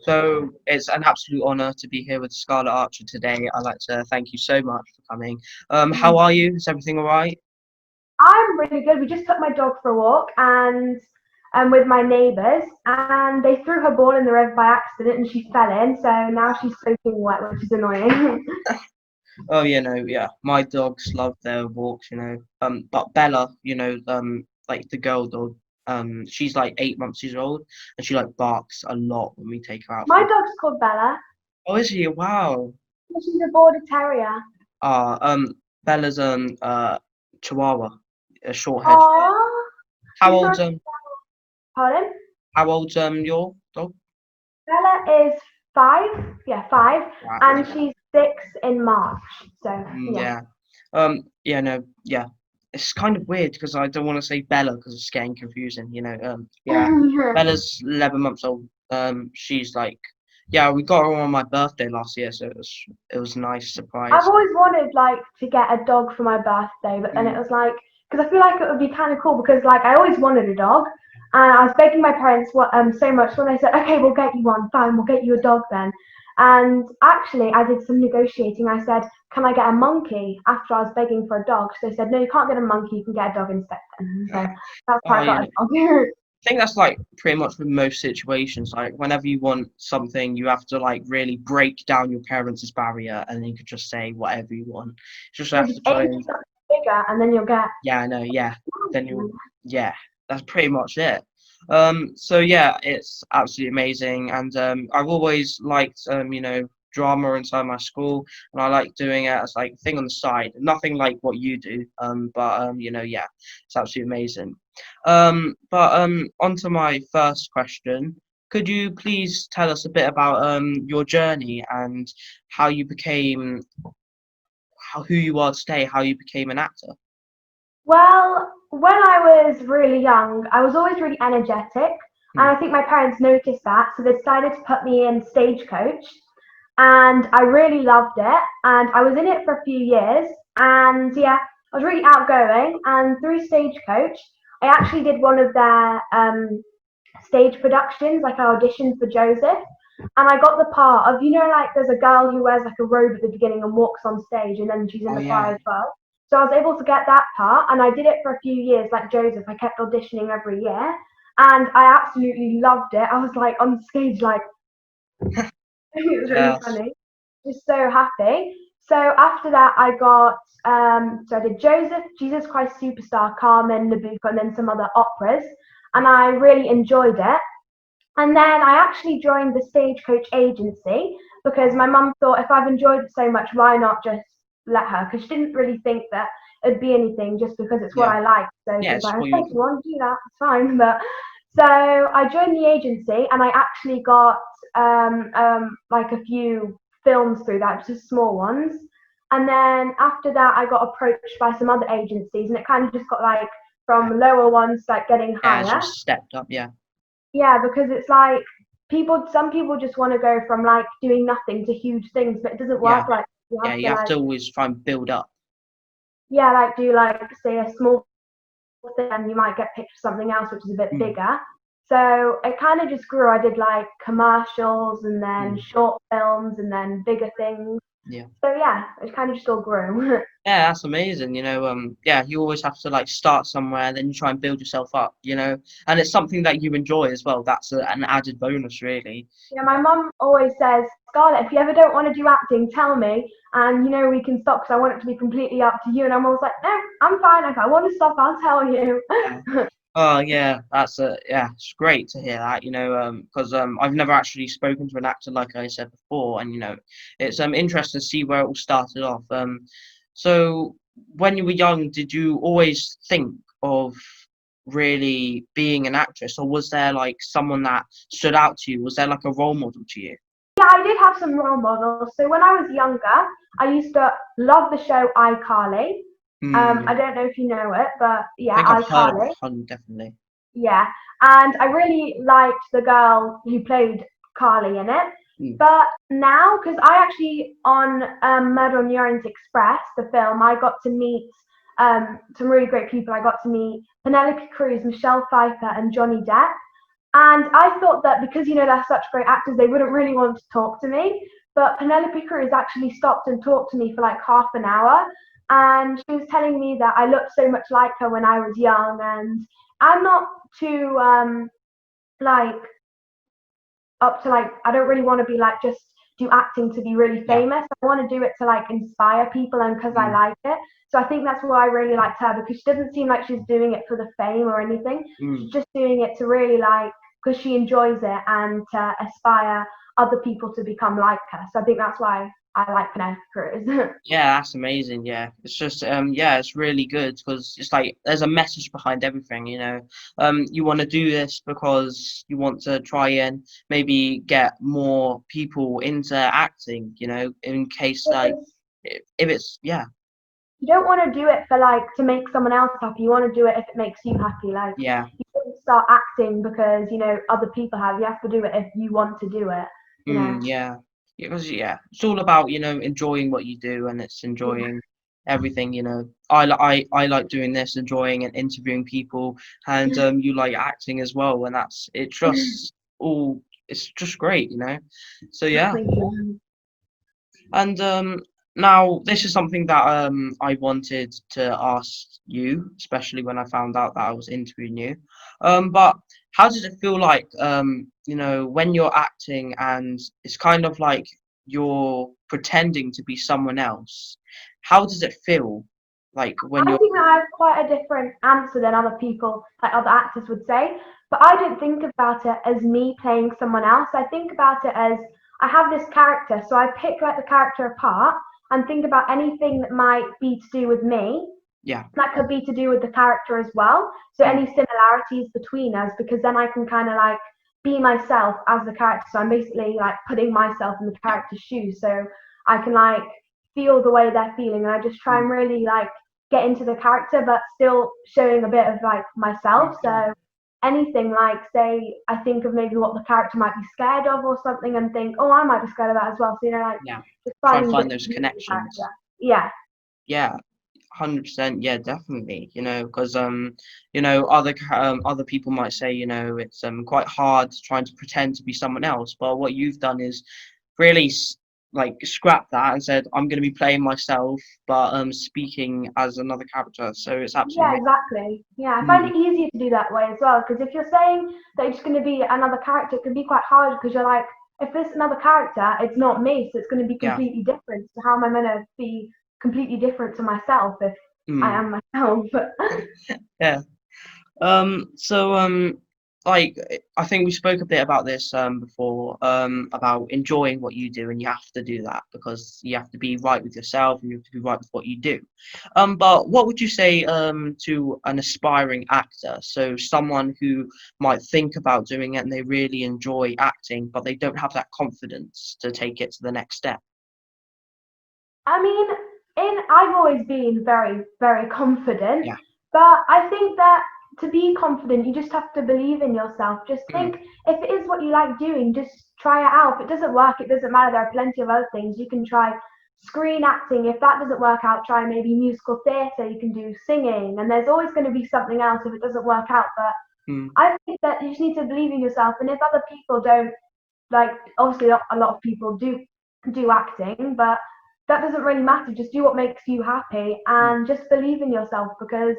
So it's an absolute honour to be here with Scarlett Archer today. I'd like to thank you so much for coming. How Mm. are you? Is everything all right? I'm really good. We just took my dog for a walk and with my neighbours, and they threw her ball in the river by accident, and she fell in. So now she's soaking wet, which is annoying. Oh, yeah. My dogs love their walks. But Bella, like the girl dog, she's like 8 months years old, and she like barks a lot when we take her out My for. dog's called Bella. Oh, is she? Wow. She's a border terrier. Ah, Bella's Chihuahua, a short haired. Aww, How she's so. old's Pardon? your dog? Bella is 5. Yeah, 5, Wow. and she's 6 in March. So yeah. Yeah. Yeah, no, yeah. It's kind of weird because I don't want to say Bella because it's getting confusing. Yeah. Bella's 11 months old. She's like, yeah, we got her on my birthday last year, so it was a nice I've surprise. always wanted like to get a dog for my birthday, but then it Mm, was like because I feel like it would be kind of cool because like I always wanted a dog, and I was begging my parents so much when they said, okay, we'll get you one, fine, we'll get you a dog then. And actually, I did some negotiating. I said, can I get a monkey? After I was begging for a dog, so they said, no, you can't get a monkey. You can get a dog instead. And so yeah. that's how Oh, I got a dog. I think that's like pretty much with most situations. Like whenever you want something, you have to like really break down your parents' barrier, and then you could just say whatever you want. You just You have to just aim try for and something bigger, and then you'll get. yeah, I know, yeah. Then you'll yeah, that's pretty much it. So yeah, it's absolutely amazing, and I've always liked drama inside my school, and I like doing it as like a thing on the side. Nothing like what you do, but yeah, it's absolutely amazing. But onto my first question. Could you please tell us a bit about your journey and how you became who you are today, how you became an actor? Well, when I was really young, I was always really energetic, and Hmm. I think my parents noticed that, so they decided to put me in Stagecoach, and I really loved it, and I was in it for a few years, and yeah, I was really outgoing, and through Stagecoach, I actually did one of their stage productions, like I auditioned for Joseph, and I got the part of, like there's a girl who wears like a robe at the beginning and walks on stage, and then she's in Oh the yeah. choir as well. So I was able to get that part, and I did it for a few years, like Joseph. I kept auditioning every year, and I absolutely loved it. I was like on stage, like it was really Yeah. funny, just so happy. So after that, I got so I did Joseph, Jesus Christ Superstar, Carmen, Nabucco, and then some other operas, and I really enjoyed it. And then I actually joined the Stagecoach agency because my mum thought if I've enjoyed it so much, why not just let her? Because she didn't really think that it'd be anything just because it's what Yeah. I like. So she Yeah, was it's like, what okay, you. if you want to do that, it's fine. But so I joined the agency and I actually got like a few films through that, just small ones. And then after that, I got approached by some other agencies, and it kind of just got like from lower ones like getting Yeah, it's higher. just stepped up. Yeah. Yeah, because it's like some people just want to go from like doing nothing to huge things, but it doesn't Yeah. work like you Yeah. have You to have like to always try and build up. yeah, like do like say a small thing and you might get picked for something else which is a bit Mm, bigger. So it kind of just grew. I did like commercials and then mm, short films and then bigger things. yeah. So yeah, it kind of just all grew. Yeah, that's amazing. Yeah, you always have to like start somewhere, then you try and build yourself up, and it's something that you enjoy as well. That's an added bonus, really. Yeah, my mum always says, Scarlett, if you ever don't want to do acting, tell me, and we can stop because I want it to be completely up to you. And I'm always like, no, I'm fine. If I want to stop, I'll tell you. Yeah. Oh yeah, yeah, it's great to hear that, because I've never actually spoken to an actor like I said before, and it's interesting to see where it all started off. So when you were young, did you always think of really being an actress, or was there like someone that stood out to you? Was there like a role model to you? Yeah, I did have some role models. So when I was younger, I used to love the show iCarly. I Hmm. don't know if you know it, but I yeah, think I've heard of iCarly. definitely. Yeah, and I really liked the girl who played Carly in it. Hmm. But now, because I actually on Murder on the Orient Express, the film, I got to meet some really great people. I got to meet Penelope Cruz, Michelle Pfeiffer, and Johnny Depp. And I thought that because, they're such great actors, they wouldn't really want to talk to me. But Penelope Cruz actually stopped and talked to me for like half an hour. And she was telling me that I looked so much like her when I was young. And I'm not too, like, up to like, I don't really want to be like just do acting to be really Yeah. famous. I want to do it to like inspire people and because I Mm. like it. So I think that's why I really liked her, because she doesn't seem like she's doing it for the fame or anything. Mm. She's just doing it to really like, because she enjoys it and to aspire other people to become like her. So I think that's why I like Penelope Cruz. Yeah, that's amazing. Yeah, it's just yeah, it's really good because it's like there's a message behind everything. You want to do this because you want to try and maybe get more people into acting. In case like if it's yeah, You don't want to do it for like to make someone else happy. You want to do it if it makes you happy. Like yeah. you shouldn't start acting because other people have. You have to do it if you want to do it. Yeah, because it's all about enjoying what you do, and it's enjoying everything. I like doing this, enjoying and interviewing people, and you like acting as well, and it's just great. So yeah. Thank you. And now this is something that I wanted to ask you, especially when I found out that I was interviewing you. But how does it feel like when you're acting and it's kind of like you're pretending to be someone else? How does it feel like when I you're think that I have quite a different answer than other people, like other actors would say. But I don't think about it as me playing someone else. I think about it as I have this character, so I pick like the character apart and think about anything that might be to do with me. yeah. That could be to do with the character as well. So Mm. any similarities between us, because then I can kind of like be myself as the character. So I'm basically like putting myself in the character's shoes. So I can like feel the way they're feeling. And I just try Mm. and really like get into the character, but still showing a bit of like myself. So anything like, say, I think of maybe what the character might be scared of or something, and think, oh, I might be scared of that as well. So like Yeah, just try and finding find bits those of the connections. character. Yeah. Yeah, 100%. Yeah, definitely. Because other people might say it's quite hard trying to pretend to be someone else. But what you've done is really like scrap that and said I'm going to be playing myself, but speaking as another character. So it's Yeah, absolutely exactly. Yeah, I find amazing. it easier to do that way as well. Because if you're saying that it's going to be another character, it can be quite hard because you're like, if there's another character, it's not me, so it's going to be Yeah. completely different. So how am I going to be completely different to myself if I Mm. am myself? Yeah. So like I think we spoke a bit about this before about enjoying what you do, and you have to do that because you have to be right with yourself and you have to be right with what you do. But what would you say to an aspiring actor? So someone who might think about doing it and they really enjoy acting, but they don't have that confidence to take it to the next step. I mean, I've always been very, very confident, Yeah. but I think that to be confident, you just have to believe in yourself. Just Mm. think, if it is what you like doing, just try it out. If it doesn't work, it doesn't matter. There are plenty of other things you can try. Screen acting. If that doesn't work out, try maybe musical theatre. You can do singing, and there's always going to be something else if it doesn't work out. But Mm. I think that you just need to believe in yourself. And if other people don't, like, obviously a lot of people do acting, but that doesn't really matter. Just do what makes you happy Mm. and just believe in yourself, because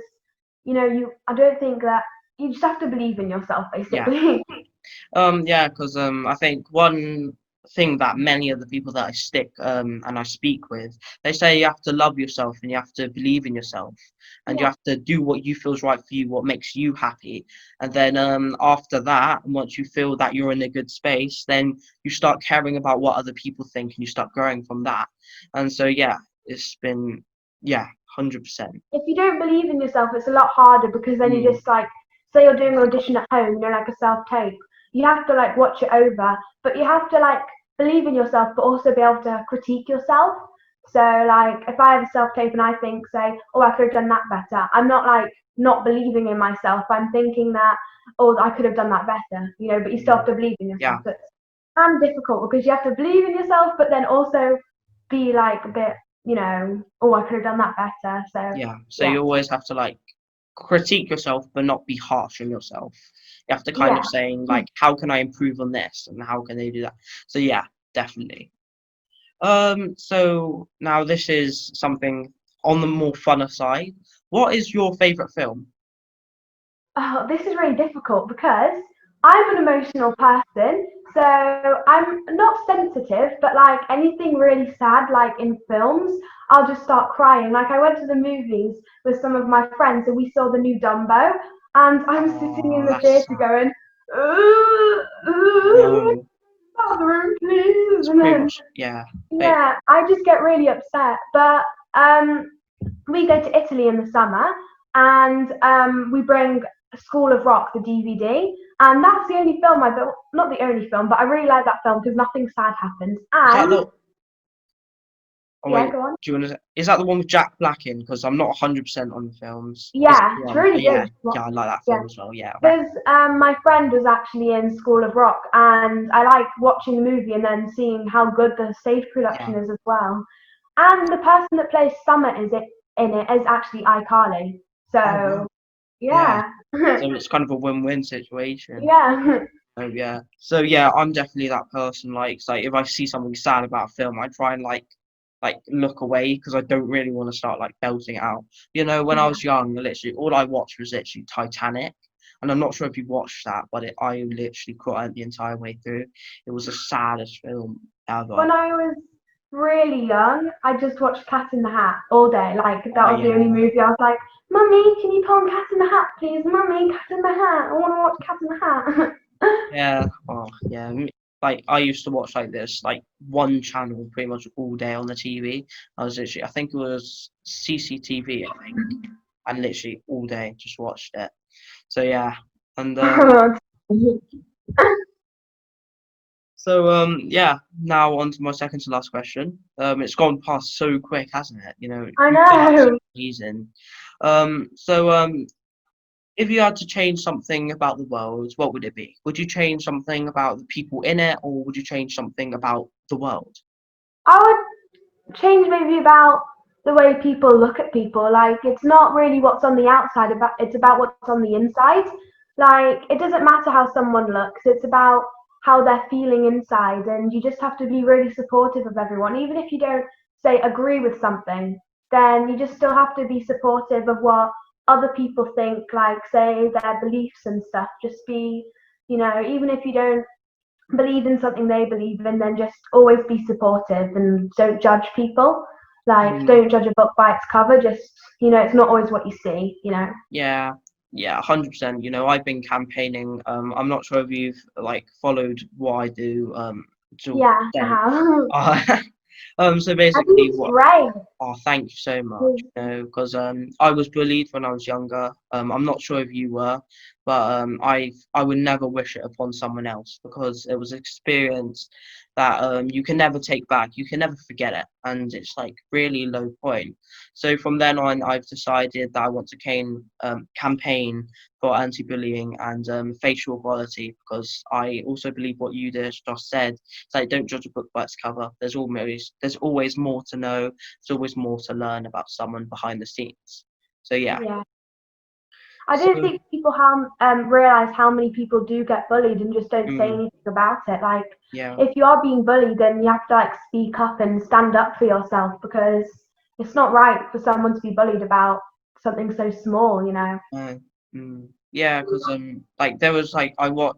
you I don't think that you just have to believe in yourself Yeah. basically. Yeah, because I think one thing that many of the people that I stick and I speak with, they say you have to love yourself and you have to believe in yourself and you Yeah, have to do what you feels right for you, what makes you happy. And then after that, once you feel that you're in a good space, then you start caring about what other people think and you start growing from that. And so yeah, it's been 100%. if you don't believe in yourself, it's a lot harder, because then you Mm. just like, say you're doing an audition at home, like a self tape, you have to like watch it over, but you have to like believe in yourself but also be able to critique yourself. So like if I have a self tape and I think, say, oh, I could have done that better, I'm not like not believing in myself. I'm thinking that, oh, I could have done that better, but you still have Mm. to believe in Yeah, yourself. It's and difficult because you have to believe in yourself but then also be like a bit, oh, I could have done that better. So yeah. So yeah. you always have to like critique yourself, but not be harsh on yourself. You have to kind Yeah. of saying like, how can I improve on this, and how can they do that? So yeah, definitely. So now this is something on the more funner side. What is your favorite film? Oh, this is really difficult because I'm an emotional person, so I'm not sensitive, but like anything really sad, like in films, I'll just start crying. Like I went to the movies with some of my friends and we saw the new Dumbo, and I'm sitting in Oh, the that's theatre sad. going, ooh, ooh, No, bathroom, please, it's and pretty then much yeah. It, yeah, I just get really upset. But we go to Italy in the summer, and we bring School of Rock, the DVD, and that's the only film I built. Not the only film, but I really like that film because nothing sad happens. is that And the Oh yeah, wait, go on. do you want to? Is that the one with Jack Black in? Because I'm not 100% on the films. Is that Yeah, the it's one? Oh, really yeah, good. Well, yeah, I like that yeah, film as well. Yeah, because my friend was actually in School of Rock, and I like watching the movie and then seeing how good the stage yeah. production is as well. And the person that plays Summer in it is actually iCarly. Oh wow, So yeah. yeah, So it's kind of a win-win situation. yeah. Oh yeah. So yeah, I'm definitely that person. Like, it's like if I see something sad about a film, I try and like look away because I don't really want to start like belting it out. You know, when I Yeah. was young, literally all I watched was literally Titanic, and I'm not sure if you watched that, but I literally cried the entire way through. It was the saddest film ever. When I was really young, I just watched Cat in the Hat all day. Like Oh that was the only yeah, movie I was like, Mummy, can you put on Cat in the Hat, please? Mummy, Cat in the Hat. I want to watch Cat in the Hat. yeah. Oh yeah. Like I used to watch like this, like one channel pretty much all day on the TV. I was literally, I think it was CCTV, I think, and literally all day just watched it. So yeah, and yeah. Now on to my second to last question. It's gone past so quick, hasn't it? You know, I you've been know. absolutely amazing. So if you had to change something about the world, what would it be? Would you change something about the people in it, or would you change something about the world? I would change maybe about the way people look at people. Like it's not really what's on the outside, about it's about what's on the inside. Like it doesn't matter how someone looks, it's about how they're feeling inside, and you just have to be really supportive of everyone. Even if you don't say agree with something, then you just still have to be supportive of what other people think, like say their beliefs and stuff. Just be, even if you don't believe in something they believe in, then just always be supportive and don't judge people. Like, Mm, don't judge a book by its cover. Just, it's not always what you see. yeah, yeah, 100%. You know, I've been campaigning. I'm not sure if you've like followed what I do. To Yeah, I extent. have. So I think basically, it's what great. Oh, thank you so much. You know, because I was bullied when I was younger. I'm not sure if you were, but I would never wish it upon someone else because it was an experience that you can never take back. You can never forget it, and it's like really low point. So from then on, I've decided that I want to campaign for anti-bullying and facial equality because I also believe what you just said. It's like don't judge a book by its cover. There's always more to know. There's always more to learn about someone behind the scenes. So yeah. Yeah. I So don't think people realize how many people do get bullied and just don't say mm, anything about it. Like, yeah. if you are being bullied, then you have to like speak up and stand up for yourself because it's not right for someone to be bullied about something so small. Uh, yeah, because like there was like I what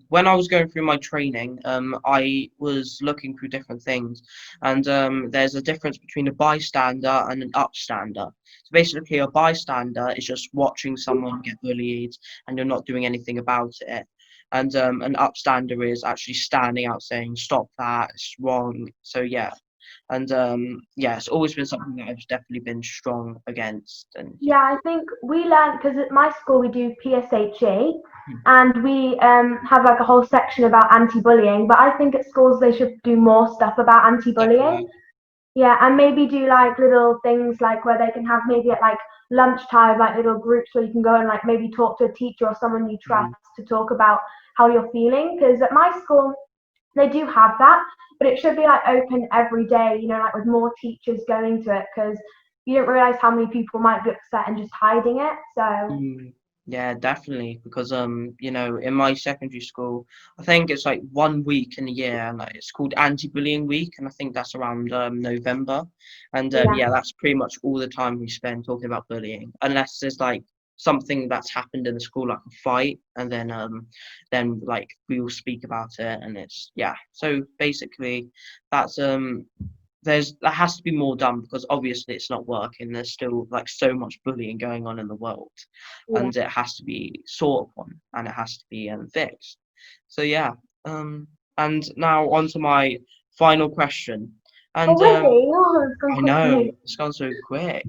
when I was going through my training, I was looking through different things, and there's a difference between a bystander and an upstander. So basically, a bystander is just watching someone get bullied, and you're not doing anything about it. And an upstander is actually standing out saying, "Stop that! It's wrong." So yeah, and yeah, it's always been something that I've definitely been strong against, and yeah. Yeah, I think we learn because at my school we do PSHE, Hmm. and we have like a whole section about anti-bullying. But I think at schools they should do more stuff about anti-bullying. Definitely. Yeah, and maybe do like little things like where they can have maybe at like lunchtime, like little groups where you can go and like maybe talk to a teacher or someone you trust Mm, to talk about how you're feeling. Because at my school, they do have that, but it should be like open every day, like with more teachers going to it. Because you don't realize how many people might be upset and just hiding it. So Mm, yeah, definitely. Because in my secondary school, I think it's like 1 week in a year, and like, it's called Anti-Bullying Week, and I think that's around November. And yeah, yeah, that's pretty much all the time we spend talking about bullying, unless there's like something that's happened in the school, like a fight, and then like we will speak about it, and it's yeah. So basically, that's that has to be more done because obviously it's not working. There's still like so much bullying going on in the world, yeah. and it has to be sought upon and it has to be fixed. So yeah, and now on to my final question. And Already? Oh, it's gone I know quickly. it's gone so quick.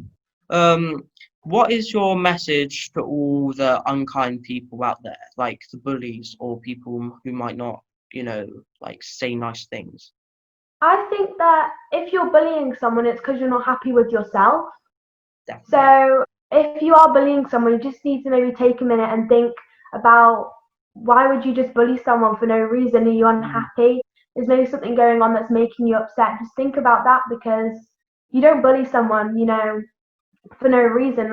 Um, what is your message to all the unkind people out there, like the bullies or people who might not, like say nice things? I think that if you're bullying someone, it's because you're not happy with yourself. Definitely. So if you are bullying someone, you just need to maybe take a minute and think about why would you just bully someone for no reason? Are you Mm, unhappy? Is maybe something going on that's making you upset? Just think about that because you don't bully someone, for no reason.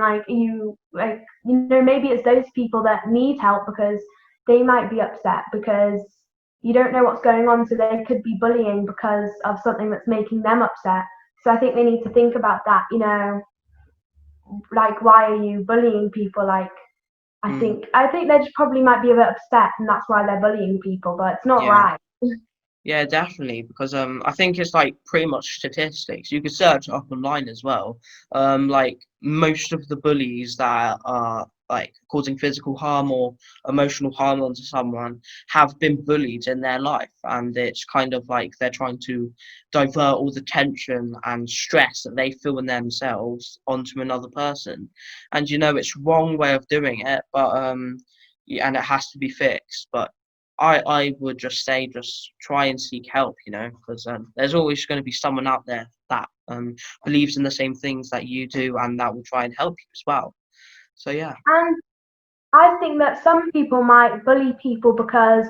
Maybe it's those people that need help because they might be upset because you don't know what's going on, so they could be bullying because of something that's making them upset. So I think they need to think about that, like why are you bullying people? Like mm. I think they just probably might be a bit upset and that's why they're bullying people, but it's not Yeah. right. Yeah, definitely, because I think it's like pretty much statistics. You could search it up online as well. Like most of the bullies that are like causing physical harm or emotional harm onto someone have been bullied in their life, and it's kind of like they're trying to divert all the tension and stress that they feel in themselves onto another person. And it's wrong way of doing it, but yeah, and it has to be fixed. But I would just say just try and seek help, because there's always going to be someone out there that believes in the same things that you do and that will try and help you as well. So yeah. And I think that some people might bully people because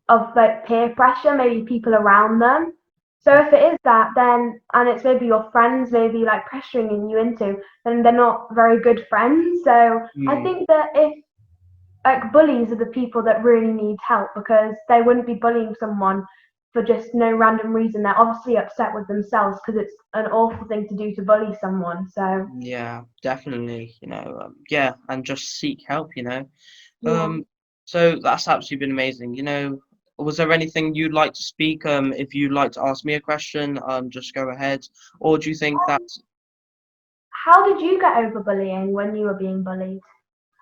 of like peer pressure, maybe people around them. So if it is that, then and it's maybe your friends maybe like pressuring you into, then they're not very good friends. So I Mm, think that if like bullies are the people that really need help because they wouldn't be bullying someone for just no random reason. They're obviously upset with themselves because it's an awful thing to do to bully someone. So yeah, definitely, yeah, and just seek help, yeah. Um, so that's absolutely been amazing. Was there anything you'd like to speak? If you'd like to ask me a question, just go ahead. Or do you think that How did you get over bullying when you were being bullied?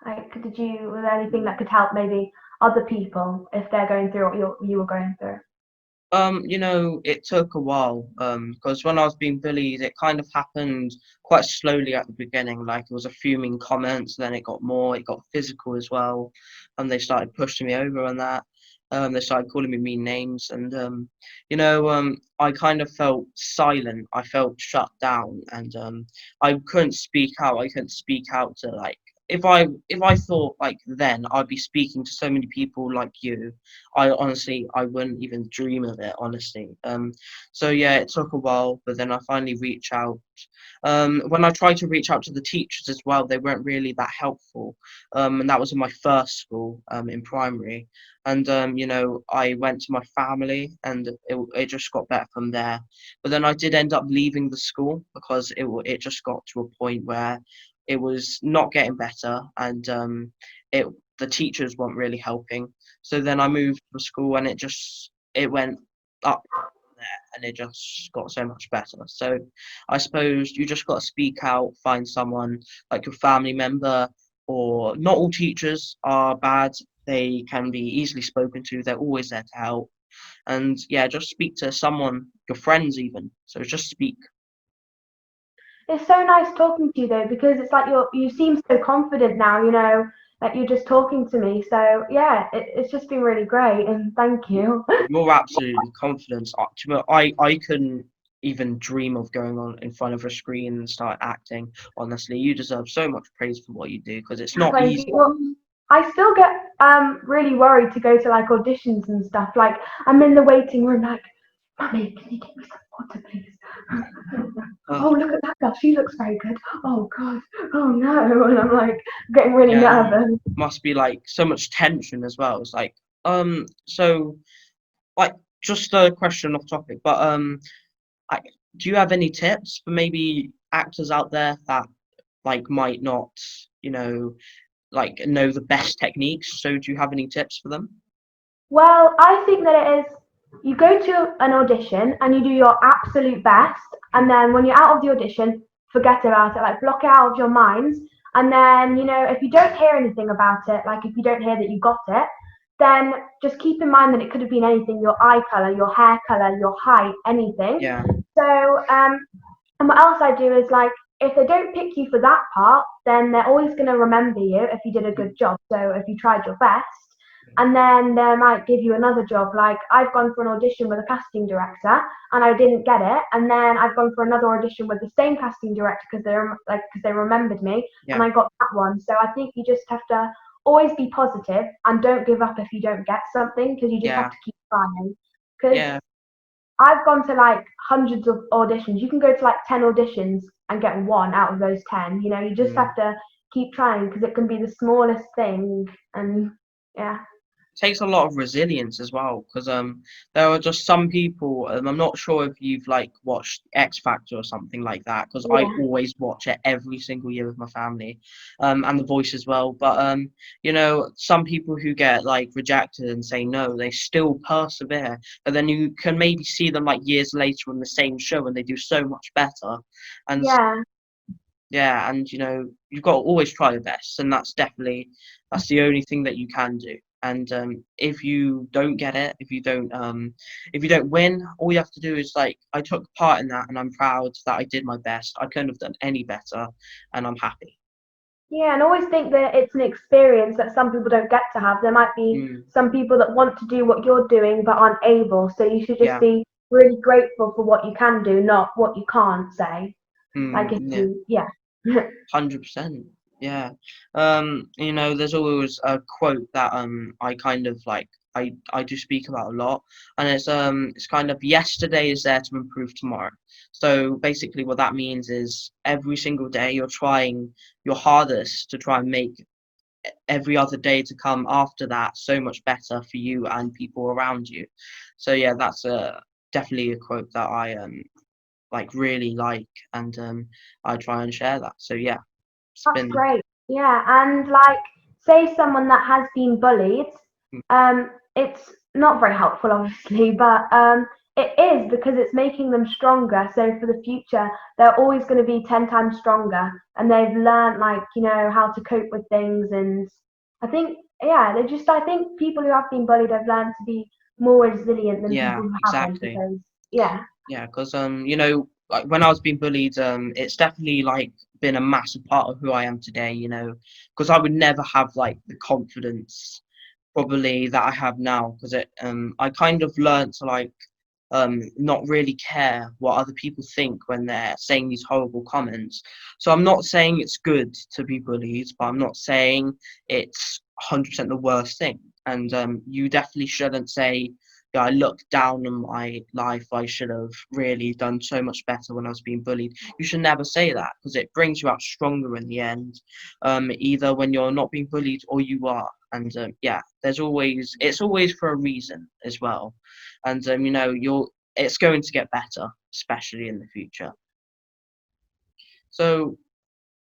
Like, was there anything that could help maybe other people if they're going through what you were going through? It took a while, because when I was being bullied, it kind of happened quite slowly at the beginning. Like it was a few mean comments, then it got physical as well, and they started pushing me over on that. They started calling me mean names, and I kind of felt silent. I felt shut down, and I couldn't speak out. I couldn't speak out to like if I thought like then I'd be speaking to so many people like you. I wouldn't even dream of it, honestly. So yeah, it took a while, but then I finally reached out. When I tried to reach out to the teachers as well, they weren't really that helpful. And that was in my first school, in primary. And I went to my family, and it just got better from there. But then I did end up leaving the school because it just got to a point where it was not getting better, and it the teachers weren't really helping. So then I moved to a school and it went up there and it just got so much better. So I suppose you just got to speak out, find someone like your family member, or not all teachers are bad. They can be easily spoken to. They're always there to help. And yeah, just speak to someone, your friends even. So just speak. It's so nice talking to you though because it's like you seem so confident now. That you're just talking to me. So yeah, it's just been really great and thank you. You're absolutely confident. I couldn't even dream of going on in front of a screen and start acting. Honestly, you deserve so much praise for what you do because it's not Thank you. easy. Well, I still get really worried to go to like auditions and stuff. Like I'm in the waiting room, like, Mummy, can you get me some water, please? oh, look at that girl, she looks very good. Oh God, oh no, and I'm like getting really Yeah, nervous. must be like so much tension as well. It's like, so like just a question off topic, but like, do you have any tips for maybe actors out there that like might not, you like know the best techniques? So do you have any tips for them? Well, I think that it is you go to an audition and you do your absolute best, and then when you're out of the audition, forget about it, like block it out of your minds. And then, if you don't hear anything about it, like if you don't hear that you got it, then just keep in mind that it could have been anything, your eye color, your hair color, your height, anything. Yeah, So, and what else I do is like, if they don't pick you for that part, then they're always going to remember you if you did a good job. So if you tried your best, and then they might give you another job. Like I've gone for an audition with a casting director and I didn't get it, and then I've gone for another audition with the same casting director because they remembered me yeah, and I got that one. So I think you just have to always be positive and don't give up if you don't get something, because you just have yeah, to keep trying. Because yeah, I've gone to like hundreds of auditions. You can go to like 10 auditions and get one out of those 10. You just mm. have to keep trying because it can be the smallest thing. And yeah. Takes a lot of resilience as well, because there are just some people, I'm not sure if you've like watched X Factor or something like that, because I Yeah. always watch it every single year with my family, and The Voice as well. But some people who get like rejected and say no, they still persevere, but then you can maybe see them like years later on the same show and they do so much better. And Yeah. yeah, and you've got to always try your best, and that's the only thing that you can do. And if you don't get it, if you don't win, all you have to do is like, I took part in that, and I'm proud that I did my best. I couldn't have done any better, and I'm happy. Yeah, and always think that it's an experience that some people don't get to have. There might be Mm, some people that want to do what you're doing but aren't able. So you should just yeah, be really grateful for what you can do, not what you can't say. Like if yeah. you, yeah. 100%. Yeah. There's always a quote that I kind of like I do speak about a lot, and it's kind of yesterday is there to improve tomorrow. So basically what that means is every single day you're trying your hardest to try and make every other day to come after that so much better for you and people around you. So yeah, that's definitely a quote that I like really like, and I try and share that. So yeah, it's That's been great. Yeah, and like, say someone that has been bullied, it's not very helpful, obviously, but it is because it's making them stronger. So for the future, they're always going to be 10 times stronger, and they've learned like how to cope with things. And I think yeah, I think people who have been bullied have learned to be more resilient than yeah, people who haven't, exactly. because yeah. Yeah, because like when I was being bullied, it's definitely like been a massive part of who I am today. Because I would never have like the confidence probably that I have now, because I kind of learned to like not really care what other people think when they're saying these horrible comments. So I'm not saying it's good to be bullied, but I'm not saying it's 100% the worst thing. And you definitely shouldn't say, yeah, I look down on my life, I should have really done so much better when I was being bullied. You should never say that, because it brings you out stronger in the end, either when you're not being bullied or you are. And yeah, it's always for a reason as well. And it's going to get better, especially in the future. So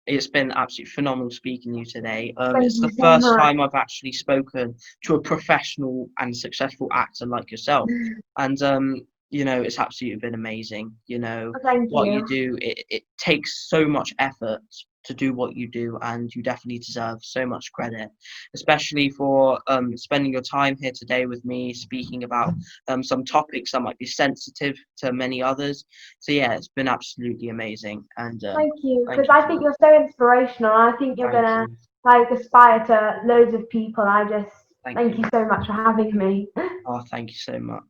it's been absolutely phenomenal speaking to you today. Thank It's you the so first much. time I've actually spoken to a professional and successful actor like yourself, and it's absolutely been amazing. Thank What you you. do, it takes so much effort to do what you do, and you definitely deserve so much credit, especially for spending your time here today with me, speaking about some topics that might be sensitive to many others. So yeah, it's been absolutely amazing, and Thank you, thank because you I for think that. you're so inspirational. And I think you're Thank gonna you. like aspire to loads of people. I just Thank thank you. you so much for having me. Oh, thank you so much.